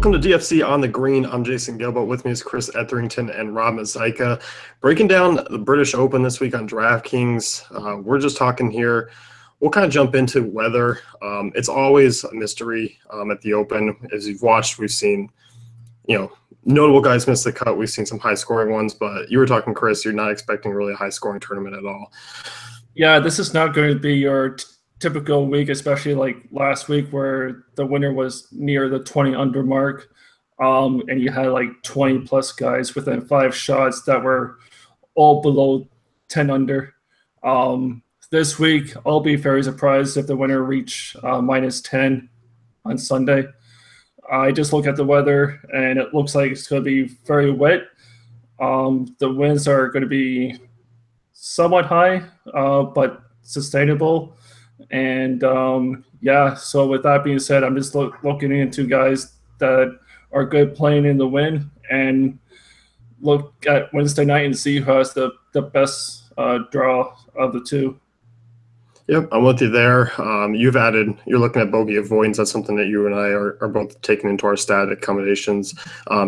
Welcome to DFC on the Green. I'm Jason Gilbert. With me is Chris Etherington and Rob Mazaika. Breaking down the British Open this week on DraftKings. We're just talking here. We'll kind of jump into weather. It's always a mystery at the Open. As you've watched, we've seen, notable guys miss the cut. We've seen some high-scoring ones, but you were talking, Chris, you're not expecting really a high-scoring tournament at all. Yeah, this is not going to be your typical week, especially like last week where the winner was near the 20 under mark, and you had like 20 plus guys within 5 shots that were all below 10 under. This week, I'll be very surprised if the winner reach minus 10 on Sunday. I just look at the weather and it looks like it's going to be very wet. The winds are going to be somewhat high, but sustainable. And so with that being said, I'm just looking into guys that are good playing in the wind and look at Wednesday night and see who has the best draw of the two. Yep, I'm with you there. You're looking at bogey avoidance. That's something that you and I are both taking into our stat accommodations,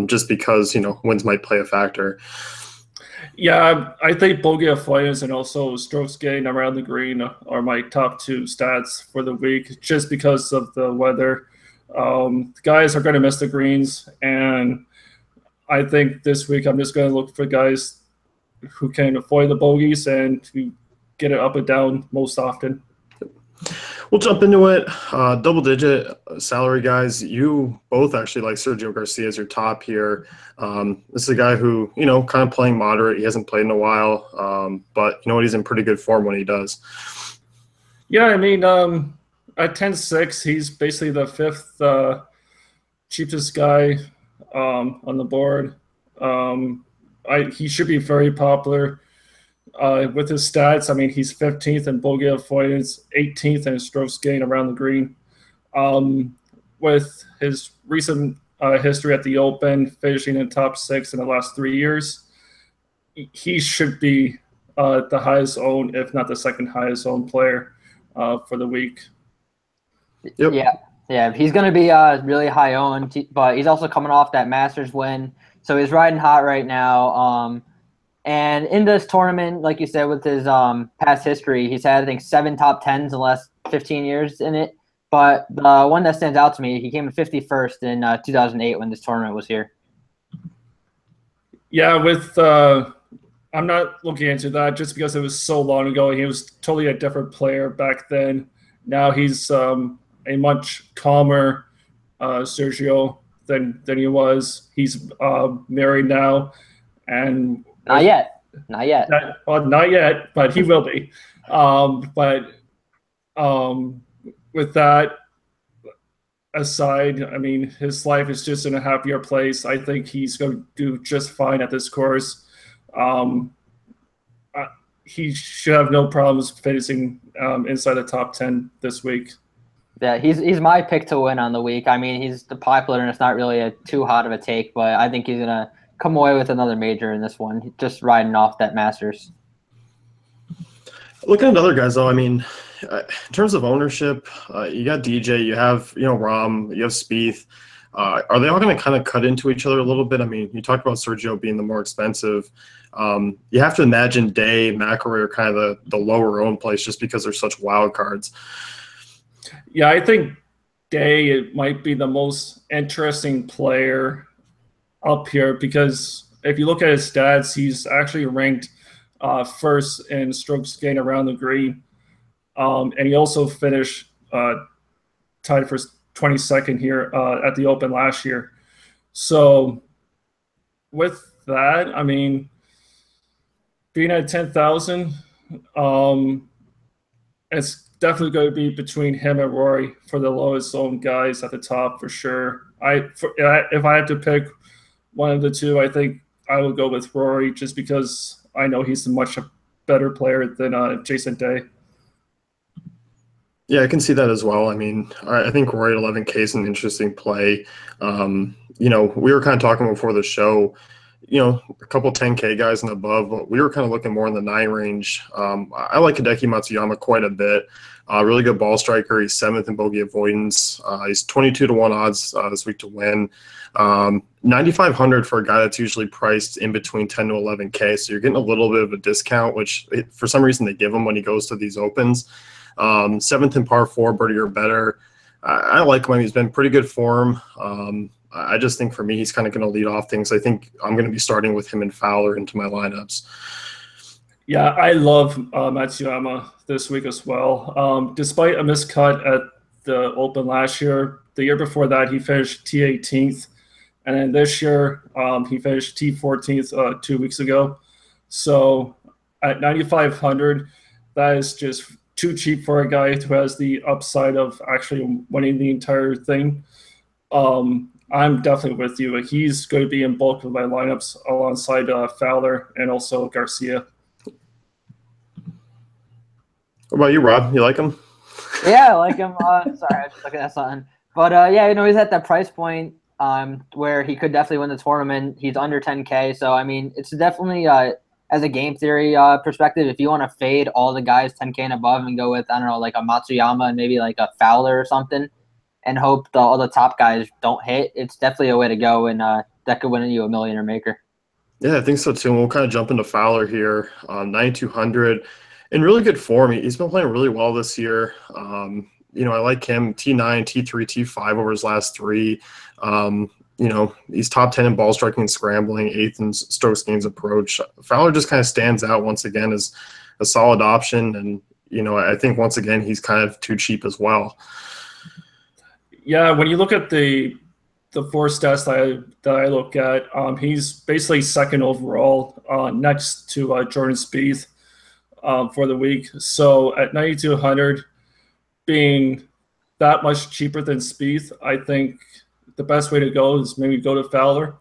just because, winds might play a factor. Yeah, I think bogey avoidance and also strokes gained around the green are my top 2 stats for the week, just because of the weather. The guys are going to miss the greens, and I think this week I'm just going to look for guys who can avoid the bogeys and to get it up and down most often. We'll jump into it. Double-digit salary guys. You both actually like Sergio Garcia as your top here. This is a guy who, kind of playing moderate. He hasn't played in a while, but you know what? He's in pretty good form when he does. Yeah, I mean, at 10-6, he's basically the 5th cheapest guy on the board. He should be very popular. With his stats, I mean, he's 15th in bogey avoidance, 18th in strokes gained around the green. With his recent history at the Open, finishing in top 6 in the last 3 years, he should be the highest owned, if not the second highest owned player for the week. Yep. Yeah, he's going to be really high owned, but he's also coming off that Masters win, so he's riding hot right now. And in this tournament, like you said, with his past history, he's had, I think, 7 top 10s in the last 15 years in it. But the one that stands out to me, he came in 51st in 2008 when this tournament was here. Yeah, I'm not looking into that just because it was so long ago. He was totally a different player back then. Now he's a much calmer Sergio than he was. He's married now, and Not yet. Not yet, but he will be. With that aside, I mean, his life is just in a happier place. I think he's going to do just fine at this course. He should have no problems finishing inside the top 10 this week. Yeah, he's my pick to win on the week. I mean, he's the popular, and it's not really too hot of a take, but I think he's going to come away with another major in this one, just riding off that Masters. Looking at other guys, though, I mean, in terms of ownership, you got DJ, you have, Rahm, you have Spieth. Are they all going to kind of cut into each other a little bit? I mean, you talked about Sergio being the more expensive. You have to imagine Day, McIlroy are kind of the lower owned place just because they're such wild cards. Yeah, I think Day it might be the most interesting player up here because if you look at his stats, he's actually ranked first in strokes gained around the green, and he also finished tied for 22nd here at the Open last year. So with that, I mean, being at 10,000, it's definitely going to be between him and Rory for the lowest owned guys at the top for sure. If I had to pick one of the two, I think I will go with Rory just because I know he's a much better player than Jason Day. Yeah, I can see that as well. I mean, I think Rory at 11K is an interesting play. We were kind of talking before the show. a couple 10K guys and above, but we were kind of looking more in the 9 range. I like Hideki Matsuyama quite a bit. Really good ball striker. He's 7th in bogey avoidance. He's 22 to 1 odds this week to win. 9,500 for a guy that's usually priced in between 10 to 11K. So you're getting a little bit of a discount, which for some reason they give him when he goes to these opens. 7th in par 4, birdie or better. I like him. He's been pretty good form. I just think for me, he's kind of going to lead off things. I think I'm going to be starting with him and Fowler into my lineups. Yeah, I love Matsuyama this week as well. Despite a miscut at the Open last year, the year before that, he finished T18th. And then this year, he finished T14th 2 weeks ago. So at 9,500, that is just too cheap for a guy who has the upside of actually winning the entire thing. I'm definitely with you. He's going to be in bulk of my lineups alongside Fowler and also Garcia. What about you, Rob? You like him? Yeah, I like him. Sorry, I was just looking at something. But yeah, he's at that price point where he could definitely win the tournament. He's under 10K, so I mean, it's definitely as a game theory perspective, if you want to fade all the guys 10K and above and go with, I don't know, like a Matsuyama and maybe like a Fowler or something, and hope all the top guys don't hit, it's definitely a way to go, and that could win you a millionaire maker. Yeah, I think so too. And we'll kind of jump into Fowler here. 9,200 in really good form. He's been playing really well this year. I like him. T9, T3, T5 over his last 3. He's top 10 in ball striking and scrambling, 8th in strokes gains approach. Fowler just kind of stands out once again as a solid option. And, I think once again, he's kind of too cheap as well. Yeah, when you look at the 4 stats that I look at, he's basically 2nd overall next to Jordan Spieth for the week. So at 9,200, being that much cheaper than Spieth, I think the best way to go is maybe go to Fowler,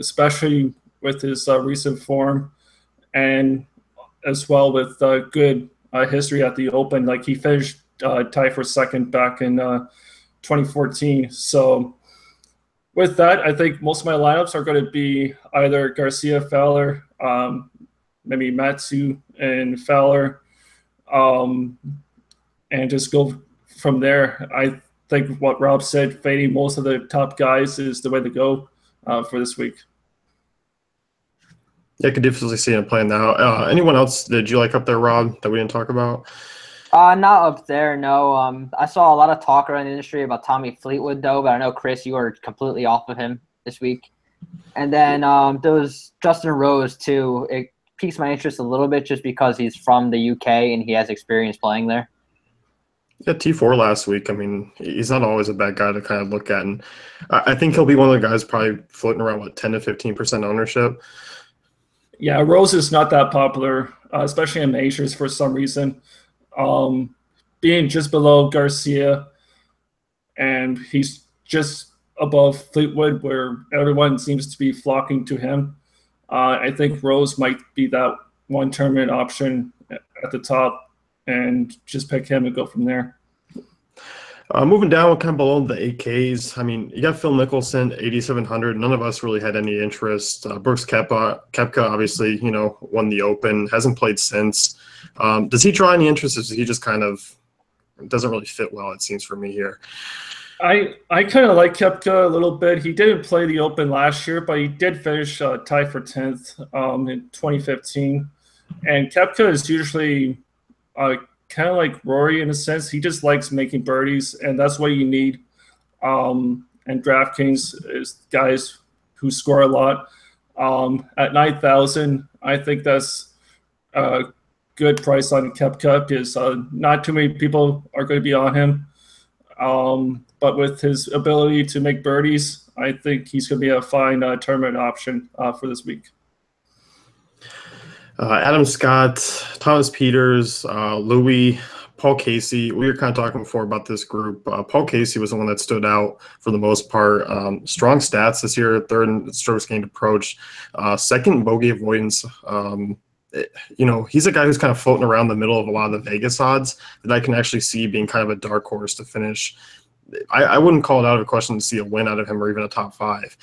especially with his recent form and as well with good history at the Open. Like he finished tied for 2nd back in 2014. So with that, I think most of my lineups are going to be either Garcia, Fowler, maybe Matsu and Fowler, and just go from there. I think what Rob said, fading most of the top guys is the way to go for this week. Yeah, I could definitely see him playing now. Anyone else did you like up there, Rob, that we didn't talk about? Not up there, no. I saw a lot of talk around the industry about Tommy Fleetwood, though, but I know, Chris, you were completely off of him this week. And then there was Justin Rose, too. It piques my interest a little bit just because he's from the UK and he has experience playing there. Yeah, T4 last week. I mean, he's not always a bad guy to kind of look at. And I think he'll be one of the guys probably floating around, 10 to 15% ownership. Yeah, Rose is not that popular, especially in majors for some reason. Being just below Garcia, and he's just above Fleetwood, where everyone seems to be flocking to him. I think Rose might be that one tournament option at the top, and just pick him and go from there. Moving down, kind of below the 8Ks. I mean, you got Phil Mickelson, 8,700. None of us really had any interest. Brooks Koepka obviously, won the Open. Hasn't played since. Does he draw any interest? Or does he just kind of doesn't really fit well, it seems, for me here? I kind of like Koepka a little bit. He didn't play the Open last year, but he did finish tied for 10th in 2015. And Koepka is usually kind of like Rory in a sense. He just likes making birdies, and that's what you need. And DraftKings is guys who score a lot. At 9,000, I think that's a good price on Koepka because not too many people are going to be on him. But with his ability to make birdies, I think he's going to be a fine tournament option for this week. Adam Scott, Thomas Peters, Louis, Paul Casey. We were kind of talking before about this group. Paul Casey was the one that stood out for the most part. Strong stats this year, 3rd in strokes gained approach, 2nd in bogey avoidance. He's a guy who's kind of floating around the middle of a lot of the Vegas odds that I can actually see being kind of a dark horse to finish. I wouldn't call it out of the question to see a win out of him or even a top 5.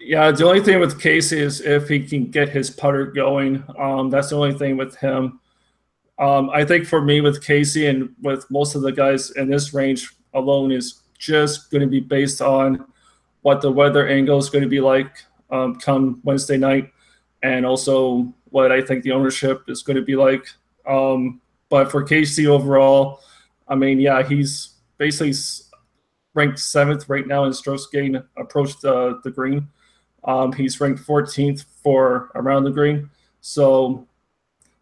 Yeah, the only thing with Casey is if he can get his putter going. That's the only thing with him. I think for me with Casey and with most of the guys in this range alone is just going to be based on what the weather angle is going to be like come Wednesday night, and also what I think the ownership is going to be like. But for Casey overall, I mean, yeah, he's basically ranked 7th right now in strokes gained approach the green. He's ranked 14th for around the green. So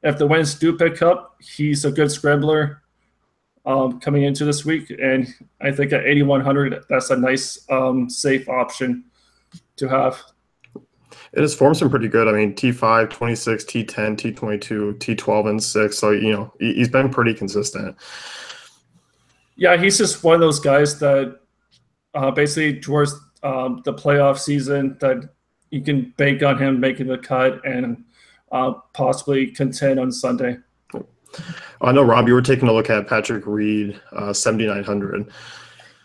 if the winds do pick up, he's a good scrambler coming into this week. And I think at 8,100, that's a nice safe option to have. And his form's been pretty good. I mean, T5, 26, T10, T22, T12, and 6. So, he's been pretty consistent. Yeah, he's just one of those guys that basically towards the playoff season that you can bank on him making the cut and possibly contend on Sunday. I know, Rob, you were taking a look at Patrick Reed, 7,900.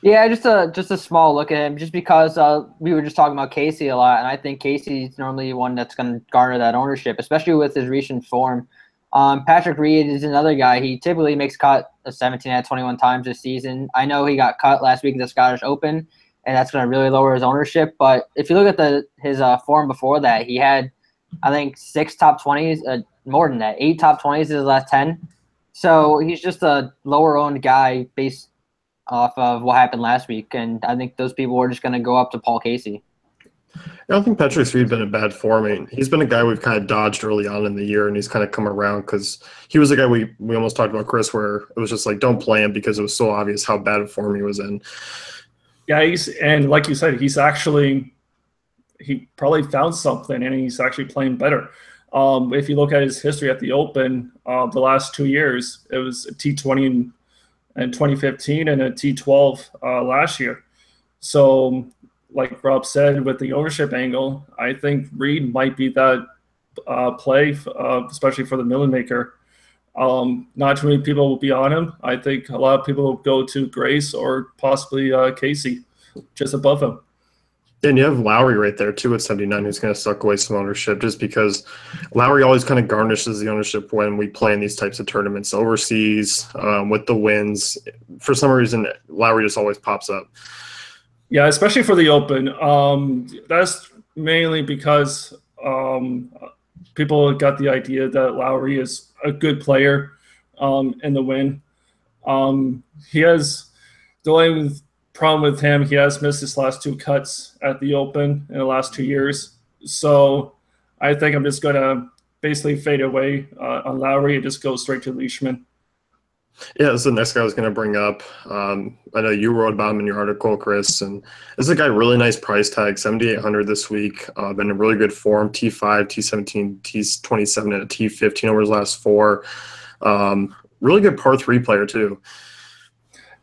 Yeah, just a small look at him, just because we were just talking about Casey a lot, and I think Casey's normally one that's going to garner that ownership, especially with his recent form. Patrick Reed is another guy. He typically makes cut 17 out of 21 times this season. I know he got cut last week at the Scottish Open, and that's going to really lower his ownership. But if you look at his form before that, he had, I think, 6 top 20s, more than that, 8 top 20s in his last 10. So he's just a lower-owned guy based off of what happened last week, and I think those people were just going to go up to Paul Casey. I don't think Patrick Reed's been in bad form. I mean, he's been a guy we've kind of dodged early on in the year, and he's kind of come around because he was a guy we almost talked about, Chris, where it was just like, don't play him because it was so obvious how bad of form he was in. Yeah, and like you said, he probably found something, and he's actually playing better. If you look at his history at the Open, the last 2 years, it was a T20 in 2015 and a T12 last year. So, like Rob said, with the ownership angle, I think Reed might be that play, especially for the million maker. Not too many people will be on him. I think a lot of people will go to Grace or possibly Casey, just above him. And you have Lowry right there, too, at 79, who's going to suck away some ownership just because Lowry always kind of garnishes the ownership when we play in these types of tournaments overseas with the wins. For some reason, Lowry just always pops up. Yeah, especially for the Open. That's mainly because people got the idea that Lowry is a good player in the win. He has the only problem with him, he has missed his last 2 cuts at the Open in the last 2 years. So I think I'm just going to basically fade away on Lowry and just go straight to Leishman. Yeah, this is the next guy I was going to bring up. I know you wrote about him in your article, Chris, and this is a guy, really nice price tag, 7,800 this week. Been in really good form, T5, T17, T27, and a T15 over his last 4. Really good par 3 player, too.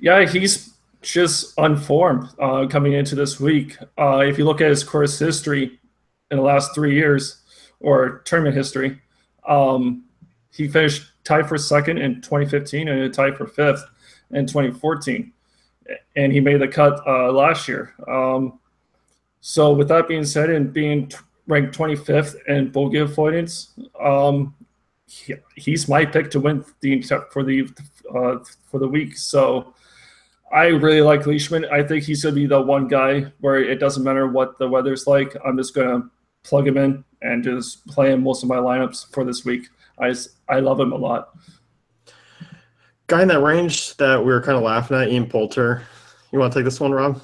Yeah, he's just unformed coming into this week. If you look at his course history in the last 3 years, or tournament history, he finished tied for 2nd in 2015 and tied for 5th in 2014. And he made the cut last year. So with that being said, and being ranked 25th in bogey avoidance, he's my pick to win for the week. So I really like Leishman. I think he's going to be the one guy where it doesn't matter what the weather's like. I'm just going to plug him in and just play him most of my lineups for this week. I love him a lot. Guy in that range that we were kind of laughing at, Ian Poulter. You want to take this one, Rob?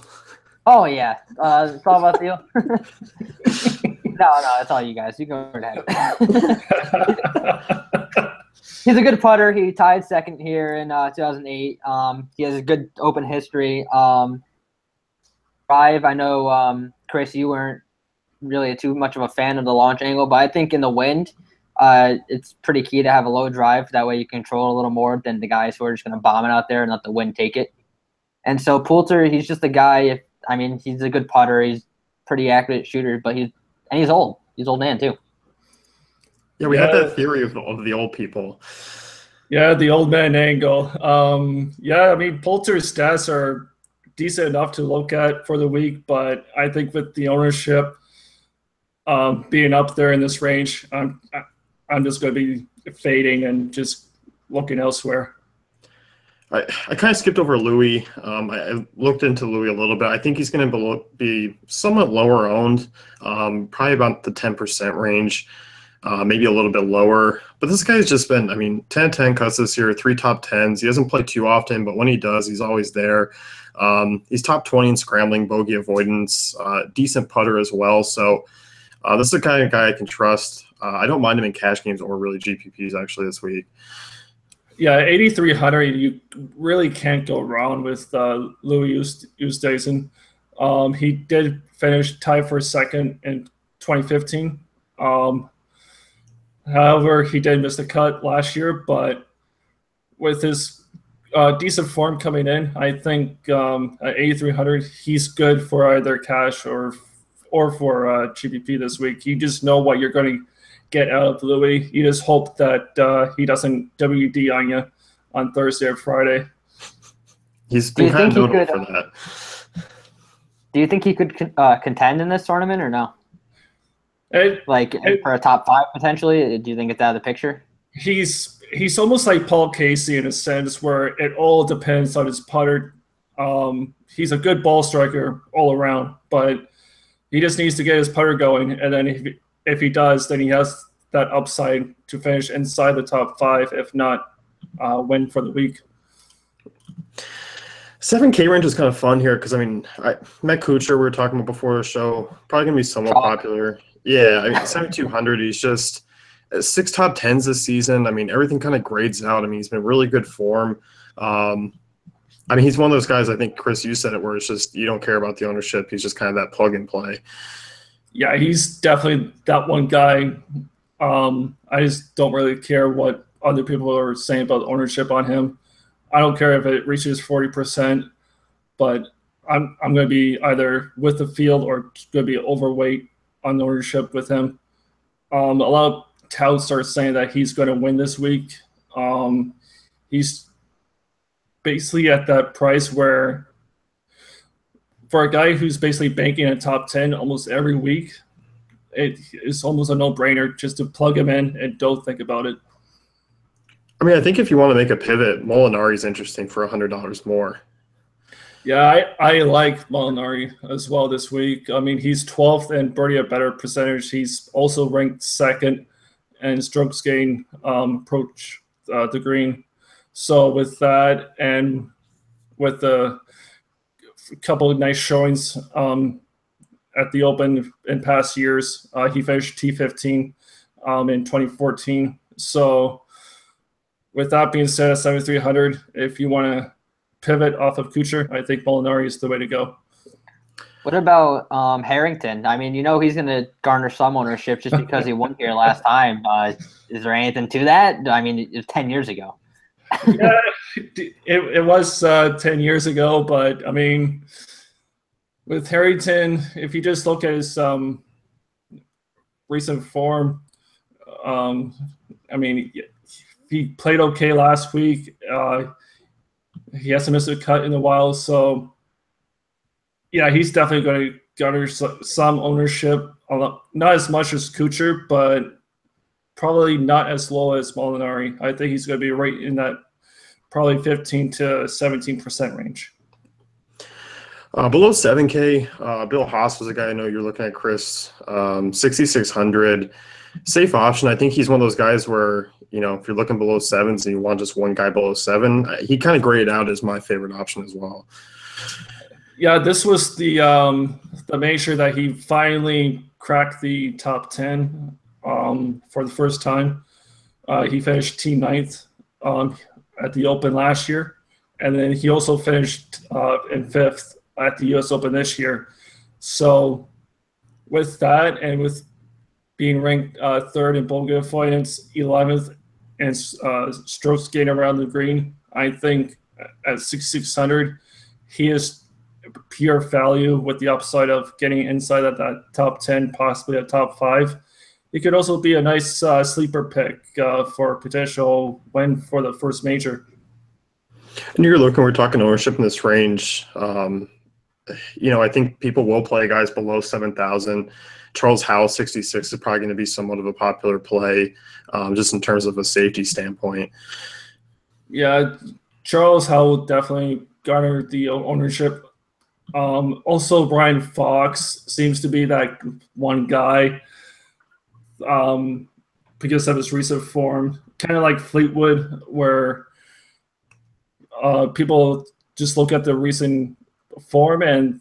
Oh, yeah. It's all about you. No, it's all you guys. You go ahead. He's a good putter. He tied 2nd here in 2008. He has a good Open history. Drive, I know, Chris, you weren't really too much of a fan of the launch angle, but I think in the wind, it's pretty key to have a low drive. That way you control it a little more than the guys who are just going to bomb it out there and let the wind take it. And so Poulter, he's just a guy. He's a good putter. He's pretty accurate shooter, but he's old. He's old man too. Yeah, we had that theory of the old people. Yeah, the old man angle. Poulter's stats are decent enough to look at for the week, but I think with the ownership, being up there in this range, I'm just going to be fading and just looking elsewhere. I kind of skipped over Louis. I looked into Louis a little bit. I think he's going to be somewhat lower owned, probably about the 10% range, maybe a little bit lower. But this guy's just been, 10-10 cuts this year, 3 top 10s. He doesn't play too often, but when he does, he's always there. He's top 20 in scrambling, bogey avoidance, decent putter as well. So this is the kind of guy I can trust. I don't mind him in cash games or really GPPs actually this week. Yeah, 8,300. You really can't go wrong with Louis Oosthuizen. He did finish tied for second in 2015. However, he did miss the cut last year, but with his decent form coming in, I think at 8,300, he's good for either cash or for GPP this week. You just know what you're going to get out of Louis. You just hope that he doesn't WD on you on Thursday or Friday. He's been kind of notable for that. Do you think he could contend in this tournament or no? For a top 5 potentially? Do you think it's out of the picture? He's almost like Paul Casey in a sense where it all depends on his putter. He's a good ball striker all around, but he just needs to get his putter going, and then if he does, then he has that upside to finish inside the top 5, if not win for the week. 7K range is kind of fun here because, Matt Kuchar, we were talking about before the show, probably going to be somewhat popular. Yeah, 7,200, he's just 6 top 10s this season. Everything kind of grades out. He's been really good form. He's one of those guys, I think, Chris, you said it, where it's just you don't care about the ownership. He's just kind of that plug and play. Yeah, he's definitely that one guy. I just don't really care what other people are saying about ownership on him. I don't care if it reaches 40%, but I'm going to be either with the field or going to be overweight on ownership with him. A lot of touts are saying that he's going to win this week. He's basically at that price where for a guy who's basically banking a top 10 almost every week, it's almost a no-brainer just to plug him in and don't think about it. I think if you want to make a pivot, Molinari is interesting for $100 more. Yeah, I like Molinari as well this week. He's 12th in birdie a better percentage. He's also ranked 2nd in strokes gain approach the green. So with that and with the couple of nice showings at the Open in past years, he finished T15 in 2014. So with that being said, at 7,300, if you want to pivot off of Kuchar, I think Molinari is the way to go. What about Harrington? He's going to garner some ownership just because he won here last time. Is there anything to that? It was 10 years ago. Yeah, it was 10 years ago, but with Harrington, if you just look at his recent form, he played okay last week. He hasn't missed a cut in a while, so yeah, he's definitely going to garner some ownership. Not as much as Kuchar, but probably not as low as Molinari. I think he's going to be right in that probably 15 to 17% range. Below 7K, Bill Haas was a guy I know you're looking at, Chris. 6,600. Safe option. I think he's one of those guys where, if you're looking below 7s and you want just one guy below 7, he kind of graded out as my favorite option as well. Yeah, this was the major that he finally cracked the top 10 for the first time. He finished T9th at the Open last year, and then he also finished in 5th at the U.S. Open this year. So with that and with being ranked 3rd in bogey avoidance, 11th in strokes gained around the green, I think at 6,600, he is pure value with the upside of getting inside of that top 10, possibly a top 5. It could also be a nice sleeper pick for potential win for the first major. And we're talking ownership in this range. I think people will play guys below 7,000. Charles Howell, 66, is probably going to be somewhat of a popular play, just in terms of a safety standpoint. Yeah, Charles Howell definitely garnered the ownership. Also, Brian Fox seems to be that one guy because of his recent form, kind of like Fleetwood, where people just look at the recent form and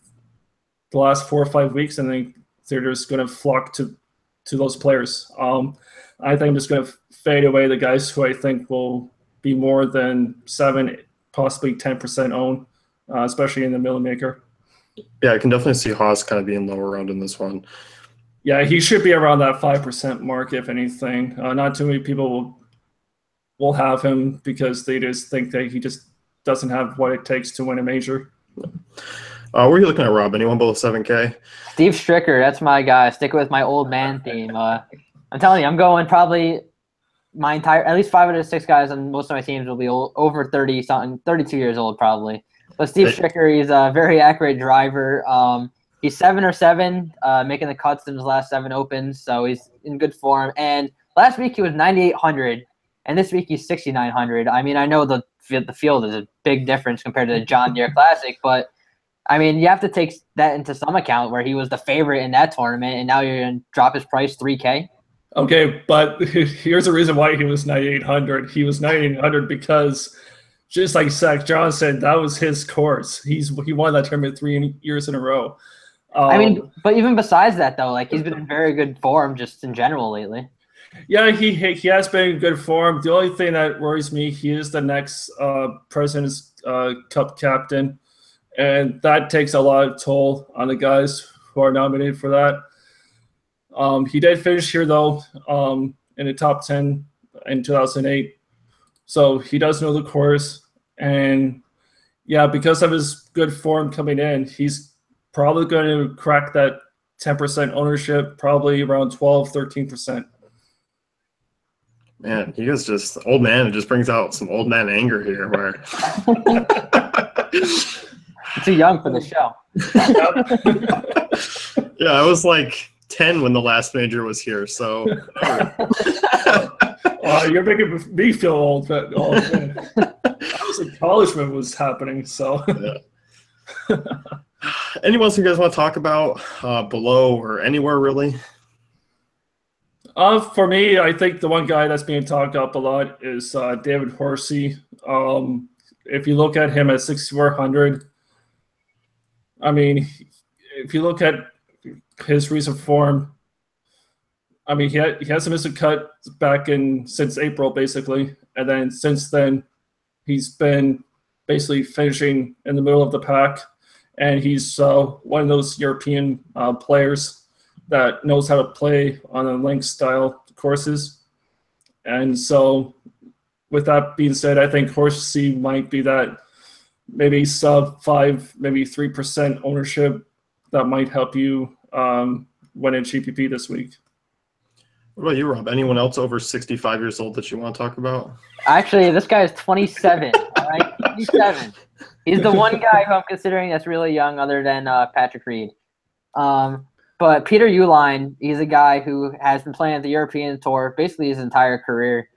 the last 4 or 5 weeks, and they're just going to flock to those players. I think I'm just going to fade away the guys who I think will be more than 7, possibly 10% owned, especially in the middle maker. Yeah, I can definitely see Haas kind of being lower round in this one. Yeah, he should be around that 5% mark, if anything. Not too many people will have him because they just think that he just doesn't have what it takes to win a major. Where are you looking at, Rob? Anyone below 7K? Steve Stricker, that's my guy. Sticking with my old man theme. I'm telling you, I'm going probably at least 5 out of 6 guys on most of my teams will be over 30-something, 32 years old probably. But Steve Stricker, he's a very accurate driver. He's 7 or 7, making the cuts in his last 7 opens, so he's in good form. And last week he was 9,800, and this week he's 6,900. I mean, I know the field is a big difference compared to the John Deere Classic, but I mean, you have to take that into some account where he was the favorite in that tournament, and now you're going to drop his price $3K. Okay, but here's the reason why he was 9,800. He was 9,800 because, just like Zach John said, that was his course. He won that tournament 3 years in a row. I mean, but even besides that, though, like he's been in very good form just in general lately. Yeah, he has been in good form. The only thing that worries me, he is the next President's Cup captain, and that takes a lot of toll on the guys who are nominated for that. He did finish here, though, in the top 10 in 2008. So he does know the course. And, yeah, because of his good form coming in, he's probably going to crack that 10% ownership, probably around 12, 13%. Man, he is just old man. It just brings out some old man anger here. Where too young for the show. Yeah, I was like 10 when the last major was here, so you're making me feel old. I was in college when it was happening, so. Yeah. Anyone else you guys want to talk about below or anywhere really? For me, I think the one guy that's being talked up a lot is David Horsey. If you look at him at 6,400, I mean, if you look at his recent form, I mean, he hasn't missed a cut since April, basically. And then since then, he's been basically finishing in the middle of the pack. And he's one of those European players that knows how to play on the link style courses. And so with that being said, I think Horsey might be that maybe sub 5, maybe 3% ownership that might help you win a GPP this week. What about you, Rob? Anyone else over 65 years old that you want to talk about? Actually, this guy is 27. All right, 27. He's the one guy who I'm considering that's really young, other than Patrick Reed. But Peter Uihlein, he's a guy who has been playing at the European Tour basically his entire career,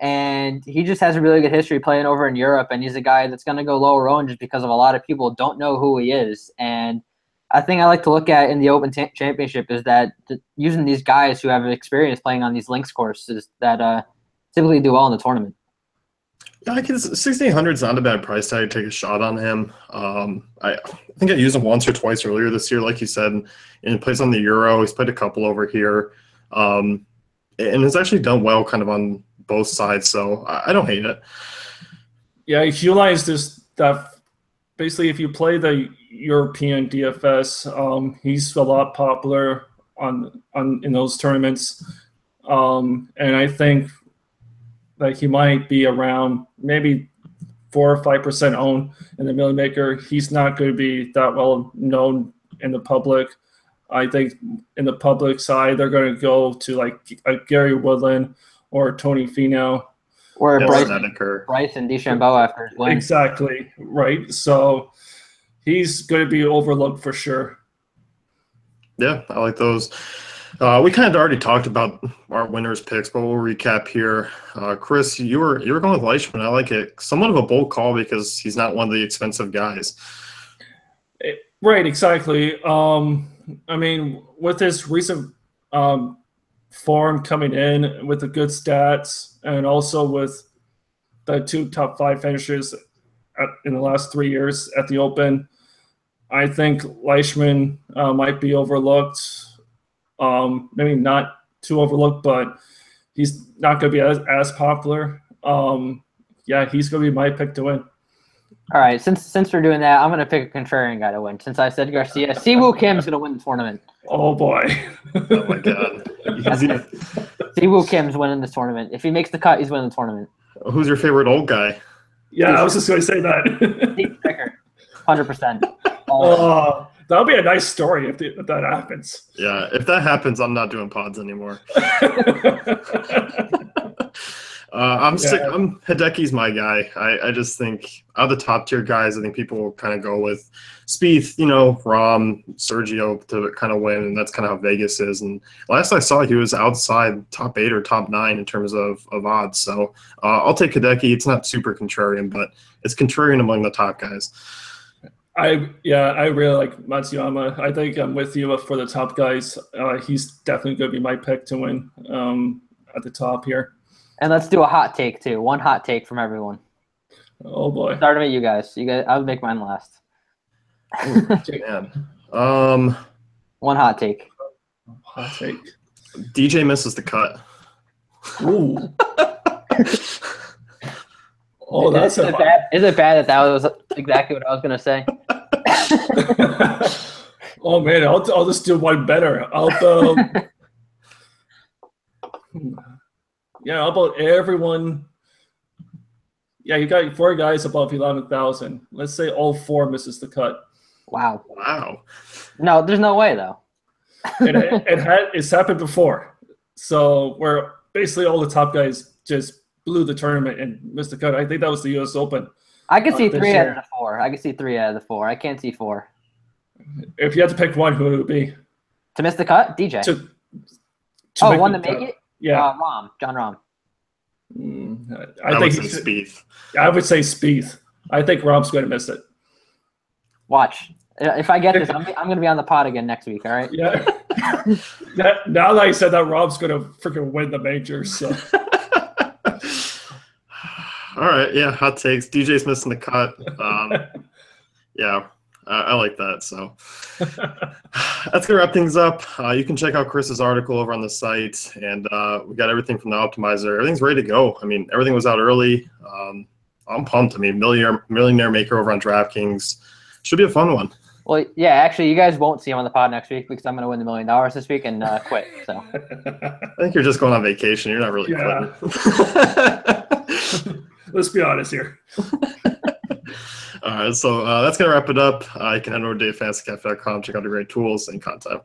and he just has a really good history playing over in Europe. And he's a guy that's going to go lower owned just because of a lot of people don't know who he is. And I think I like to look at in the Open Championship is that using these guys who have experience playing on these links courses that typically do well in the tournament. Yeah, 6,800 is not a bad price tag to take a shot on him. I think I used him once or twice earlier this year, like you said, and he plays on the Euro. He's played a couple over here, and has actually done well kind of on both sides, so I don't hate it. Yeah, Uihlein is just that basically if you play the European DFS, he's a lot popular in those tournaments, and I think that he might be around maybe 4 or 5% owned in the Millie Maker. He's not going to be that well known in the public. I think in the public side, they're going to go to like a Gary Woodland or Tony Finau. Or Bryson DeChambeau after his win. Exactly, right. So he's going to be overlooked for sure. Yeah, I like those. We kind of already talked about our winners picks, but we'll recap here. Chris, you were going with Leishman. I like it. Somewhat of a bold call because he's not one of the expensive guys. Right, exactly. I mean, with his recent form coming in with the good stats, and also with the 2 top 5 finishes in the last 3 years at the Open, I think Leishman might be overlooked. Maybe not too overlooked, but he's not going to be as popular. Yeah, he's going to be my pick to win. All right, since we're doing that, I'm going to pick a contrarian guy to win. Since I said Garcia, Siwoo Kim's going to win the tournament. Oh, boy. Oh, my God. Siwoo Kim's winning this tournament. If he makes the cut, he's winning the tournament. Who's your favorite old guy? Yeah, I was just going to say that. Steve Stricker, 100%. That would be a nice story if that happens. Yeah, if that happens, I'm not doing pods anymore. I'm Hideki's my guy. I just think out of the top tier guys, I think people will kind of go with Spieth, Rahm, Sergio to kind of win, and that's kind of how Vegas is. And last I saw, he was outside top 8 or top 9 in terms of odds. So I'll take Hideki. It's not super contrarian, but it's contrarian among the top guys. I really like Matsuyama. I think I'm with you for the top guys. He's definitely going to be my pick to win at the top here. And let's do a hot take too. One hot take from everyone. Oh boy! Starting with you guys. I'll make mine last. Man. One hot take. Hot take. DJ misses the cut. Ooh. Oh, that's is it bad that was exactly what I was gonna say? Oh man, I'll just do one better. Yeah, how about everyone? Yeah, you got 4 guys above 11,000. Let's say all 4 misses the cut. Wow. No, there's no way though. It's happened before. So where basically all the top guys just blew the tournament and missed the cut. I think that was the U.S. Open. I can see 3 out of the 4. I can see 3 out of the 4. I can't see 4. If you had to pick one, who would it be? To miss the cut? DJ. One to make it? Yeah. John Rahm. I would say Spieth. I would say Spieth. I think Rahm's going to miss it. Watch. If I get this, I'm going to be on the pod again next week, all right? Yeah. Now that I said that, Rahm's going to freaking win the major. So. All right, yeah, hot takes. DJ's missing the cut. Yeah, I like that. So that's going to wrap things up. You can check out Chris's article over on the site, and we got everything from the optimizer. Everything's ready to go. I mean, everything was out early. I'm pumped. I mean, millionaire maker over on DraftKings. Should be a fun one. Well, yeah, actually, you guys won't see him on the pod next week because I'm going to win the $1 million this week and quit. So I think you're just going on vacation. You're not really quitting. Let's be honest here. All right, so that's going to wrap it up. You can head over to DaveFantasyCafe.com, check out the great tools and content.